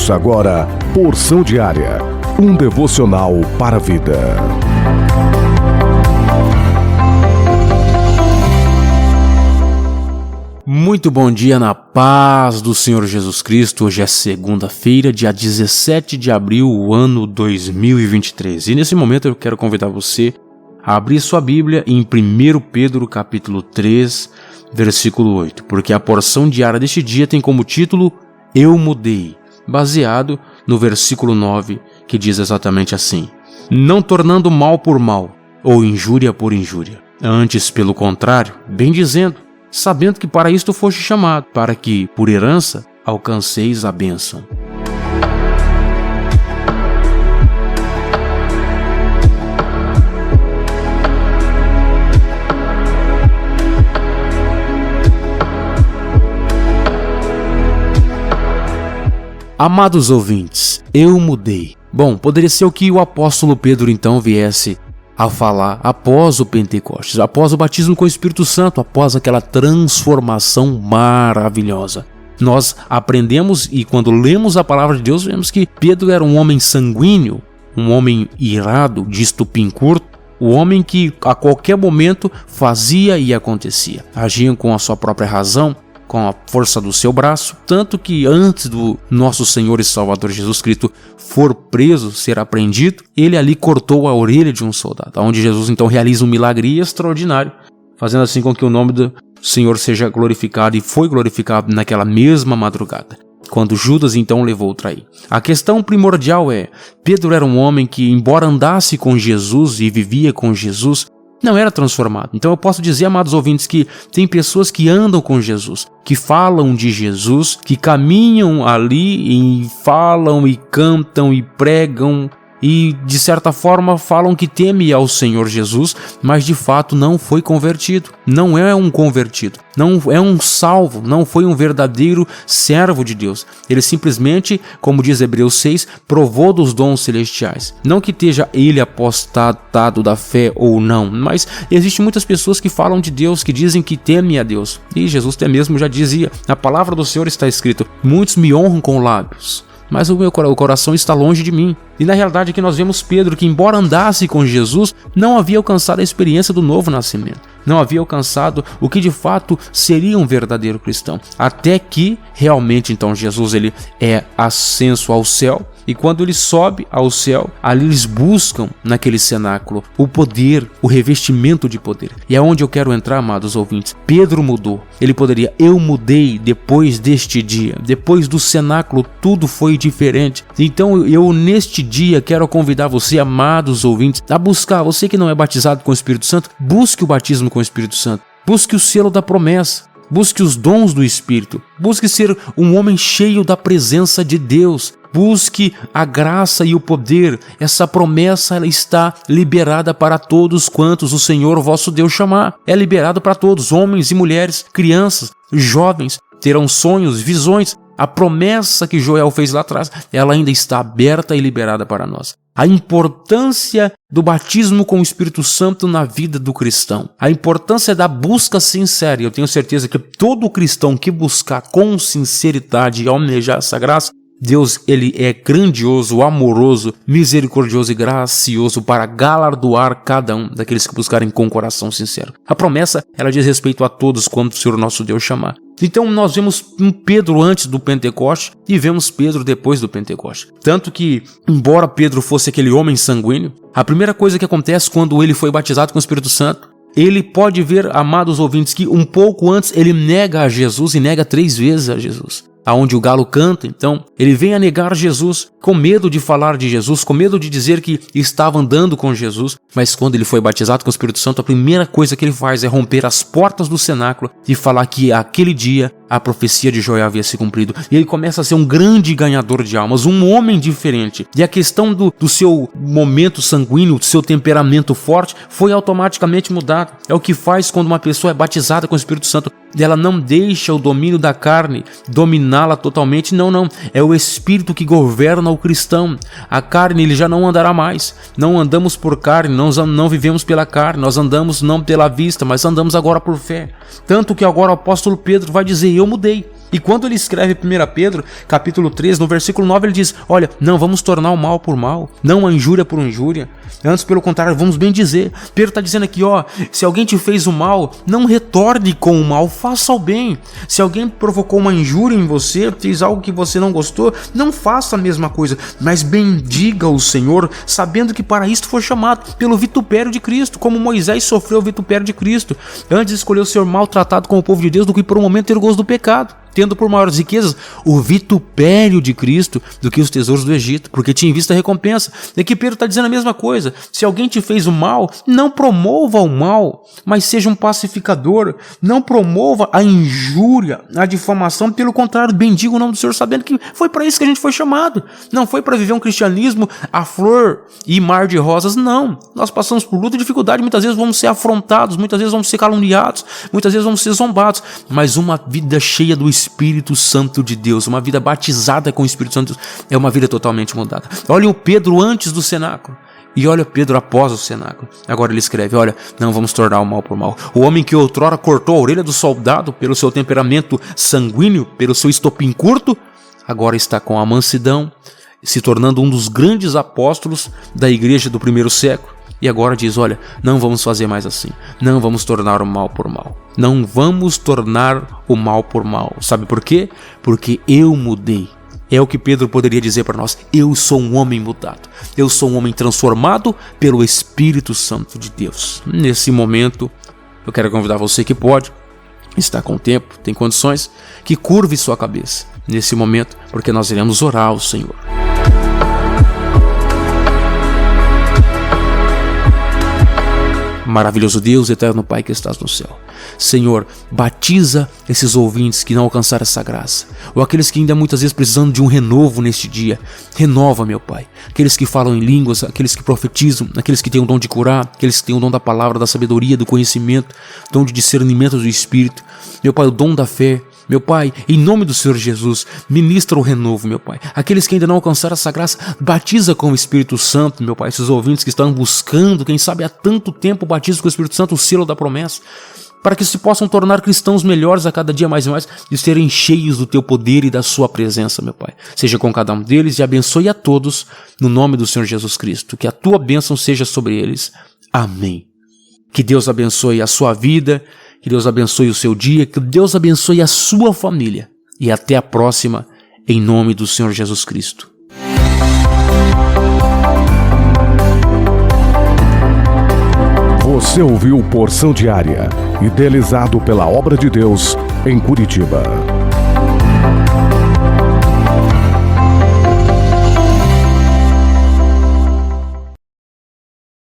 Ouça agora Porção Diária, um devocional para a vida. Muito bom dia na paz do Senhor Jesus Cristo. Hoje é segunda-feira, dia 17 de abril, ano 2023. E nesse momento eu quero convidar você a abrir sua Bíblia em 1 Pedro capítulo 3, versículo 8. Porque a porção diária deste dia tem como título Eu Mudei, baseado no versículo 9, que diz exatamente assim: Não tornando mal por mal, ou injúria por injúria. Antes, pelo contrário, bem dizendo, sabendo que para isto foste chamado, para que, por herança, alcanceis a bênção. Amados ouvintes, eu mudei. Bom, poderia ser o que o apóstolo Pedro então viesse a falar após o Pentecostes, após o batismo com o Espírito Santo, após aquela transformação maravilhosa. Nós aprendemos e quando lemos a palavra de Deus, vemos que Pedro era um homem sanguíneo, um homem irado, de estupim curto, o homem que a qualquer momento fazia e acontecia. Agia com a sua própria razão, com a força do seu braço, tanto que antes do nosso Senhor e Salvador Jesus Cristo for preso, ser apreendido, ele ali cortou a orelha de um soldado, onde Jesus então realiza um milagre extraordinário, fazendo assim com que o nome do Senhor seja glorificado, e foi glorificado naquela mesma madrugada, quando Judas então levou o trair. A questão primordial é, Pedro era um homem que, embora andasse com Jesus e vivia com Jesus, não era transformado. Então eu posso dizer, amados ouvintes, que tem pessoas que andam com Jesus, que falam de Jesus, que caminham ali e falam e cantam e pregam e de certa forma falam que teme ao Senhor Jesus, mas de fato não foi convertido, não é um convertido, não é um salvo, não foi um verdadeiro servo de Deus. Ele simplesmente, como diz Hebreus 6, provou dos dons celestiais. Não que esteja ele apostatado da fé ou não, mas existem muitas pessoas que falam de Deus, que dizem que temem a Deus. E Jesus até mesmo já dizia, na palavra do Senhor está escrito, muitos me honram com lábios, mas o meu coração está longe de mim. E na realidade aqui nós vemos Pedro que, embora andasse com Jesus, não havia alcançado a experiência do novo nascimento. Não havia alcançado o que de fato seria um verdadeiro cristão. Até que realmente então Jesus ele é ascenso ao céu. E quando ele sobe ao céu, ali eles buscam naquele cenáculo o poder, o revestimento de poder. E é onde eu quero entrar, amados ouvintes. Pedro mudou. Ele poderia, eu mudei depois deste dia. Depois do cenáculo, tudo foi diferente. Então eu neste dia quero convidar você, amados ouvintes, a buscar, você que não é batizado com o Espírito Santo, busque o batismo com o Espírito Santo. Busque o selo da promessa. Busque os dons do Espírito. Busque ser um homem cheio da presença de Deus. Busque a graça e o poder. Essa promessa ela está liberada para todos quantos o Senhor vosso Deus chamar. É liberado para todos, homens e mulheres, crianças, jovens, terão sonhos, visões. A promessa que Joel fez lá atrás, ela ainda está aberta e liberada para nós. A importância do batismo com o Espírito Santo na vida do cristão. A importância da busca sincera. Eu tenho certeza que todo cristão que buscar com sinceridade e almejar essa graça, Deus ele é grandioso, amoroso, misericordioso e gracioso para galardoar cada um daqueles que buscarem com coração sincero. A promessa, ela diz respeito a todos quando o Senhor nosso Deus chamar. Então nós vemos um Pedro antes do Pentecoste e vemos Pedro depois do Pentecoste. Tanto que, embora Pedro fosse aquele homem sanguíneo, a primeira coisa que acontece quando ele foi batizado com o Espírito Santo, ele pode ver, amados ouvintes, que um pouco antes ele nega a Jesus e nega 3 vezes a Jesus. Aonde o galo canta, então, ele vem a negar Jesus, com medo de falar de Jesus, com medo de dizer que estava andando com Jesus, mas quando ele foi batizado com o Espírito Santo, a primeira coisa que ele faz é romper as portas do cenáculo e falar que aquele dia a profecia de Joel havia se cumprido. E ele começa a ser um grande ganhador de almas, um homem diferente. E a questão do seu momento sanguíneo, do seu temperamento forte, foi automaticamente mudado. É o que faz quando uma pessoa é batizada com o Espírito Santo. Ela não deixa o domínio da carne dominá-la totalmente, não. É o Espírito que governa o cristão. A carne ele já não andará mais. Não andamos por carne, não vivemos pela carne, nós andamos não pela vista, mas andamos agora por fé. Tanto que agora o apóstolo Pedro vai dizer, eu mudei. E quando ele escreve 1 Pedro, capítulo 3, no versículo 9, ele diz: olha, não vamos tornar o mal por mal, não a injúria por injúria. Antes, pelo contrário, vamos bem dizer. Pedro está dizendo aqui, se alguém te fez o mal, não retorne com o mal, faça o bem. Se alguém provocou uma injúria em você, fez algo que você não gostou, não faça a mesma coisa, mas bendiga o Senhor, sabendo que para isto foi chamado, pelo vitupério de Cristo, como Moisés sofreu o vitupério de Cristo. Antes escolheu ser maltratado com o povo de Deus do que por um momento ter gozo do pecado, tendo por maiores riquezas o vitupério de Cristo do que os tesouros do Egito, porque tinha em vista a recompensa. E aqui Pedro está dizendo a mesma coisa. Se alguém te fez o mal, não promova o mal, mas seja um pacificador. Não promova a injúria, a difamação. Pelo contrário, bendiga o nome do Senhor, sabendo que foi para isso que a gente foi chamado. Não foi para viver um cristianismo a flor e mar de rosas, não. Nós passamos por luta e dificuldade, muitas vezes vamos ser afrontados, muitas vezes vamos ser caluniados, muitas vezes vamos ser zombados, mas uma vida cheia do Espírito Santo de Deus, uma vida batizada com o Espírito Santo de Deus, é uma vida totalmente mudada. Olhem o Pedro antes do cenáculo e olha Pedro após o cenáculo. Agora ele escreve, olha, não vamos tornar o mal por mal. O homem que outrora cortou a orelha do soldado pelo seu temperamento sanguíneo, pelo seu estopim curto, agora está com a mansidão, se tornando um dos grandes apóstolos da igreja do primeiro século. E agora diz, olha, não vamos fazer mais assim. Não vamos tornar o mal por mal. Não vamos tornar o mal por mal. Sabe por quê? Porque eu mudei. É o que Pedro poderia dizer para nós. Eu sou um homem mudado. Eu sou um homem transformado pelo Espírito Santo de Deus. Nesse momento, eu quero convidar você que pode, está com tempo, tem condições, que curve sua cabeça nesse momento, porque nós iremos orar ao Senhor. Maravilhoso Deus, eterno Pai que estás no céu. Senhor, batiza esses ouvintes que não alcançaram essa graça, ou aqueles que ainda muitas vezes precisam de um renovo neste dia. Renova, meu Pai, aqueles que falam em línguas, aqueles que profetizam, aqueles que têm o dom de curar, aqueles que têm o dom da palavra, da sabedoria, do conhecimento, dom de discernimento do Espírito. Meu Pai, o dom da fé. Meu Pai, em nome do Senhor Jesus, ministra o renovo, meu Pai. Aqueles que ainda não alcançaram essa graça, batiza com o Espírito Santo, meu Pai. Esses ouvintes que estão buscando, quem sabe há tanto tempo, batiza com o Espírito Santo o selo da promessa, para que se possam tornar cristãos melhores a cada dia mais e mais e serem cheios do Teu poder e da Sua presença, meu Pai. Seja com cada um deles e abençoe a todos, no nome do Senhor Jesus Cristo. Que a Tua bênção seja sobre eles. Amém. Que Deus abençoe a sua vida, que Deus abençoe o seu dia, que Deus abençoe a sua família. E até a próxima, em nome do Senhor Jesus Cristo. Você ouviu Porção Diária, idealizado pela Obra de Deus em Curitiba.